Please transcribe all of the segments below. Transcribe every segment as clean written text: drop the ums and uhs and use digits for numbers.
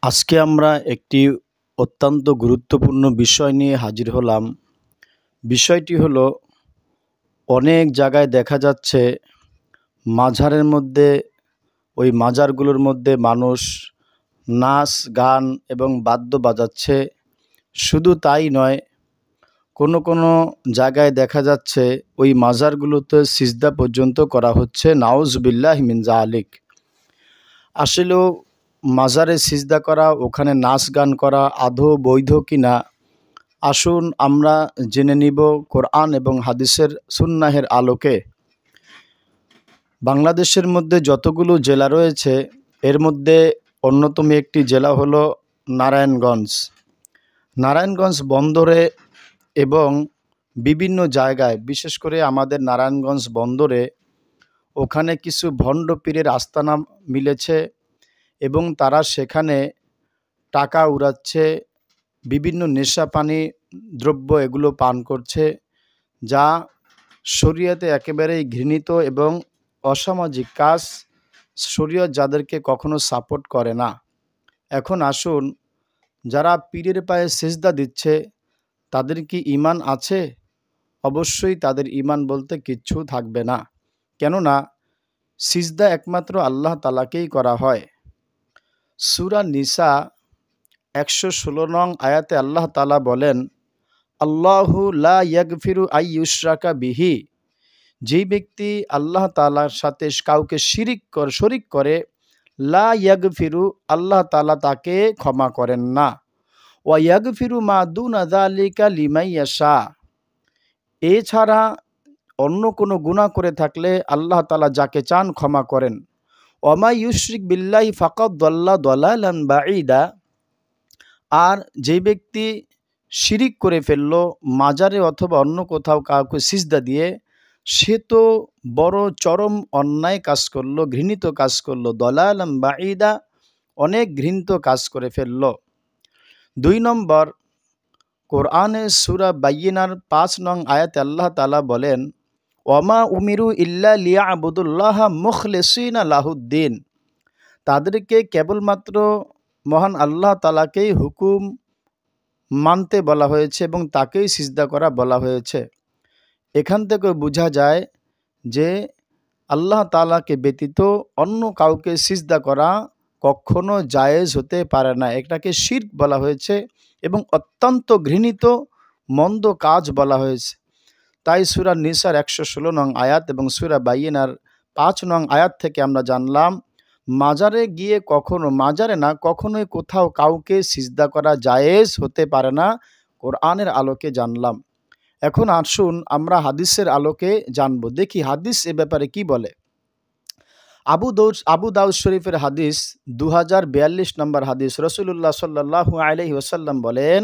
আজকে আমরা একটি অত্যন্ত গুরুত্বপূর্ণ বিষয় নিয়ে হাজির হলাম। বিষয়টি হলো, অনেক জায়গায় দেখা যাচ্ছে মাজারের মধ্যে, ওই মাজারগুলোর মধ্যে মানুষ নাচ গান এবং বাদ্য বাজাচ্ছে। শুধু তাই নয়, কোনো কোনো জায়গায় দেখা যাচ্ছে ওই মাজারগুলোতে সিজদা পর্যন্ত করা হচ্ছে। নাউজুবিল্লাহি মিন যালিক। আসলেও মাজারে সিজদা করা, ওখানে নাচ গান করা আদৌ বৈধ কিনা? আসুন আমরা জেনে নিব কোরআন এবং হাদিসের সুন্নাহের আলোকে। বাংলাদেশের মধ্যে যতগুলো জেলা রয়েছে, এর মধ্যে অন্যতম একটি জেলা হলো নারায়ণগঞ্জ। নারায়ণগঞ্জ বন্দরে এবং বিভিন্ন জায়গায়, বিশেষ করে আমাদের নারায়ণগঞ্জ বন্দরে, ওখানে কিছু ভণ্ড পীরের আস্তানা মিলেছে এবং তারা সেখানে টাকা উড়াচ্ছে, বিভিন্ন নেশাপানি দ্রব্য এগুলো পান করছে, যা শরীয়তে একেবারেই ঘৃণিত এবং অসামাজিক কাজ। শরীয়ত যাদেরকে কখনো সাপোর্ট করে না। এখন আসুন, যারা পীরের পায়ে সিজদা দিচ্ছে তাদের কি ঈমান আছে? অবশ্যই তাদের ঈমান বলতে কিচ্ছু থাকবে না। কেননা সিজদা একমাত্র আল্লাহ তাআলাকেই করা হয়। সূরা নিসা ১১৬ নং আয়াতে আল্লাহ তাআলা বলেন, আল্লাহু লা ইয়াগফিরু আই ইউশরাকা বিহি। যেই ব্যক্তি আল্লাহ তাআলার সাথে কাউকে শরিক করে, লা ইয়াগফিরু, আল্লাহ তাআলা তাকে ক্ষমা করেন না। ওয়া ইয়াগফিরু মা দুনা যালিকা লিমান ইয়াশা। এছাড়া অন্য কোনো গুনাহ করে থাকলে আল্লাহ তাআলা যাকে চান ক্ষমা করেন। ওয়া মা ইউশরিক বিল্লাহি ফাকাদ দাল্লা দালালান বাঈদা। আর যেই ব্যক্তি শিরিক করে ফেলল মাজারে অথবা অন্য কোথাও কাউকে সিজদা দিয়ে, সে তো বড় চরম অন্যায় কাজ করলো, ঘৃণিত কাজ করলো। দালালান বাঈদা, অনেক ঘৃণিত কাজ করে ফেলল। ২ নম্বর, কোরআনে সূরা বাইয়িনার ৫ নং আয়াতে আল্লাহ তাআলা বলেন, ওয়ামা উমিরু ইল্লা লিয়াবুদুল্লাহা মুখলিসিনা লাহুদ্দিন। তাদেরকে কেবলমাত্র মহান আল্লাহ তাআলাকেই হুকুম মানতে বলা হয়েছে এবং তাকেই সিজদা করা বলা হয়েছে। এখান থেকে বোঝা যায় যে আল্লাহ তাআলাকে ব্যতীত অন্য কাউকে সিজদা করা কখনো জায়েজ হতে পারে না। এটাকে শিরক বলা হয়েছে এবং অত্যন্ত ঘৃণিত মন্দ কাজ বলা হয়েছে। তাই সূরা নিসার ১১৬ নং আয়াত এবং সূরা বাইয়িনার ৫ নং আয়াত থেকে আমরা জানলাম, মাজারে গিয়ে কখনোই কোথাও কাউকে সিজদা করা জায়েজ হতে পারে না। কোরআনের আলোকে জানলাম। এখন আসুন আমরা হাদিসের আলোকে জানব। দেখি হাদিস এ ব্যাপারে কি বলে। আবু দাউদ শরীফের হাদিস ২০৪২ নম্বর হাদিস। রাসূলুল্লাহ সাল্লাল্লাহু আলাইহি ওয়াসাল্লাম বলেন,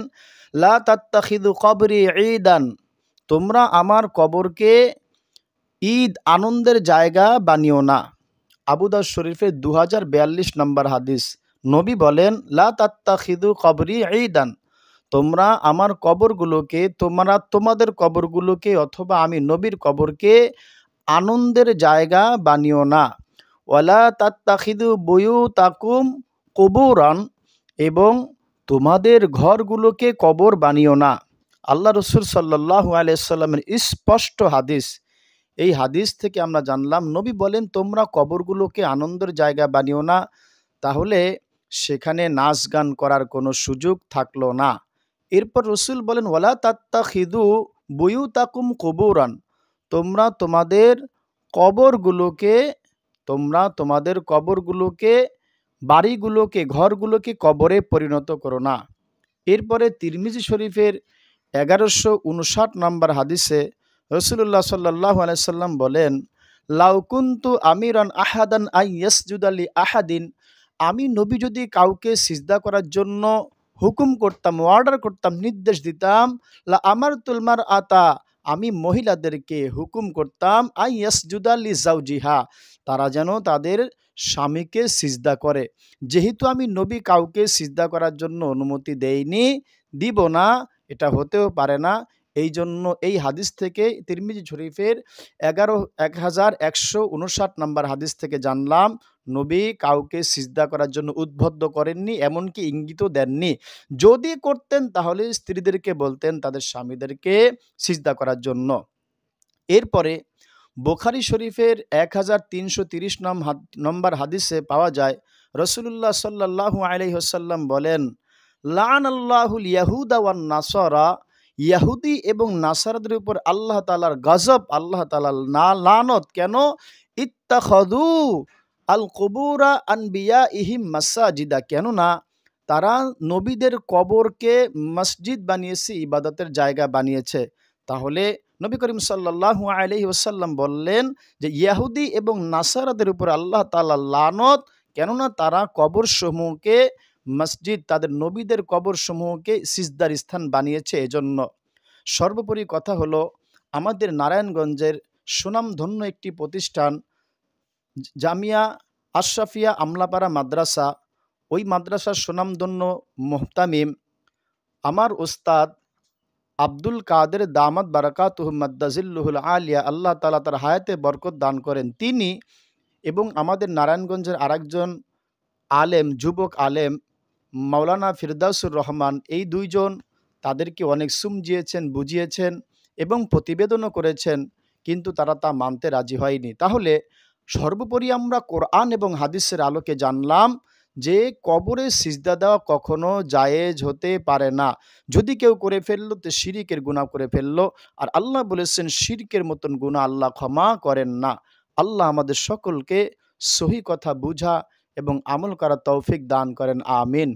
লা তাত্তাখিযু কবরি ঈদান। তোমরা আমার কবরকে ঈদ আনন্দের জায়গা বানিও না। আবু দাউদ শরীফের ২০৪২ নম্বর হাদিস। নবী বলেন, লা তাত্তাখিযু কবরি ঈদান। তোমরা আমার কবরগুলোকে, তোমাদের কবরগুলোকে অথবা আমি নবীর কবরকে আনন্দের জায়গা বানিও না। ওয়ালা তাত্তাখিযু বুয়ুতাকুম কুবুরান। এবং তোমাদের ঘরগুলোকে কবর বানিও না। আল্লাহ রাসূল সাল্লাল্লাহু আলাইহি ওয়াসাল্লামের স্পষ্ট হাদিস। এই হাদিস থেকে আমরা জানলাম, নবী বলেন তোমরা কবরগুলোকে আনন্দের জায়গা বানিও না। তাহলে সেখানে নাচ গান করার কোনো সুযোগ থাকলো না। এরপর রাসূল বলেন, ওয়ালা তাত্তাখিযু বুয়ুতাকুম কুবুরান। তোমরা তোমাদের কবরগুলোকে, বাড়িগুলোকে, ঘরগুলোকে কবরে পরিণত করো না। এরপরে তিরমিজি শরীফের ১১৫৯ নম্বর হাদিসে রাসূলুল্লাহ সাল্লাল্লাহু আলাইহি ওয়াসাল্লাম বলেন, লাউ কুনতু আমিরান আহাদান আন ইয়াসজুদা লি আহাদিন। আমি নবী যদি কাউকে সিজদা করার জন্য হুকুম করতাম, অর্ডার করতাম, নির্দেশ দিতাম, লা আমারতুল মারআতা, আমি মহিলাদেরকে হুকুম করতাম, আন ইয়াসজুদা লি যাওজিহা, তারা যেন তাদের স্বামীকে সিজদা করে। যেহেতু আমি নবী কাউকে সিজদা করার জন্য অনুমতি দেইনি, দিব না, এটা হতেও পারে না, এই জন্য এই হাদিস থেকে তিরমিজি শরীফের 1159 নম্বর হাদিস থেকে জানলাম নবী কাউকে সিজদা করার জন্য উদ্বুদ্ধ করেননি, এমনকি ইঙ্গিতও দেননি। যদি করতেন তাহলে স্ত্রীদেরকে বলতেন তাদের স্বামীদেরকে সিজদা করার জন্য। এরপরে বুখারী শরীফের 1330 নম্বর হাদিসে পাওয়া যায় রাসূলুল্লাহ সাল্লাল্লাহু আলাইহি ওয়াসাল্লাম বলেন, লাআনাল্লাহুল ইয়াহুদা ওয়ান নাসারা, ইহুদি এবং নাসারাদের উপর আল্লাহ তাআলার গজব, আল্লাহ তাআলার লানত। কেন? ইত্তাখাযু আল কুবুরা আনবিয়াইহিম মাসাজিদা, কেননা তারা নবীদের কবরকে মসজিদ বানিয়েছে, ইবাদতের জায়গা বানিয়েছে। তাহলে নবী করিম সাল্লাল্লাহু আলাইহি ওয়াসাল্লাম বললেন যে ইহুদি এবং নাসারাদের উপর আল্লাহ তাআলার লানত, কেননা তারা কবরসমূহকে মসজিদ, তাদের নবীদের কবরসমূহকে সিজদার স্থান বানিয়েছে এজন্য। সর্বোপরি কথা হলো, আমাদের নারায়ণগঞ্জের সুনামধন্য একটি প্রতিষ্ঠান জামিয়া আশরাফিয়া আমলাপাড়া মাদ্রাসা, ওই মাদ্রাসার সুনামধন্য মুহতামিম আমার উস্তাদ আব্দুল কাদের দামাত বারাকাতুহু মাদ্দাজিল্লুহুল আলিয়া, আল্লাহ তাআলা তার হায়াতে বরকত দান করেন, তিনি এবং আমাদের নারায়ণগঞ্জের আরেকজন আলেম, যুবক আলেম মাওলানা ফিরদাউসুর রহমান, এই দুইজন তাদেরকে অনেক সমঝিয়েছেন, বুঝিয়েছেন এবং প্রতিবেদনও করেছেন, কিন্তু তারা তা মানতে রাজি হয়নি। তাহলে সর্বোপরি আমরা কোরআন এবং হাদিসের আলোকে জানলাম যে কবরে সিজদা দেওয়া কখনো জায়েজ হতে পারে না। যদি কেউ করে ফেললো তো শিরিকের গুনাহ করে ফেললো, আর আল্লাহ বলেছেন শিরকের মতন গুনাহ আল্লাহ ক্ষমা করেন না। আল্লাহ আমাদের সকলকে সহি কথা বুঝা এবং আমল করার তৌফিক দান করেন, আমিন।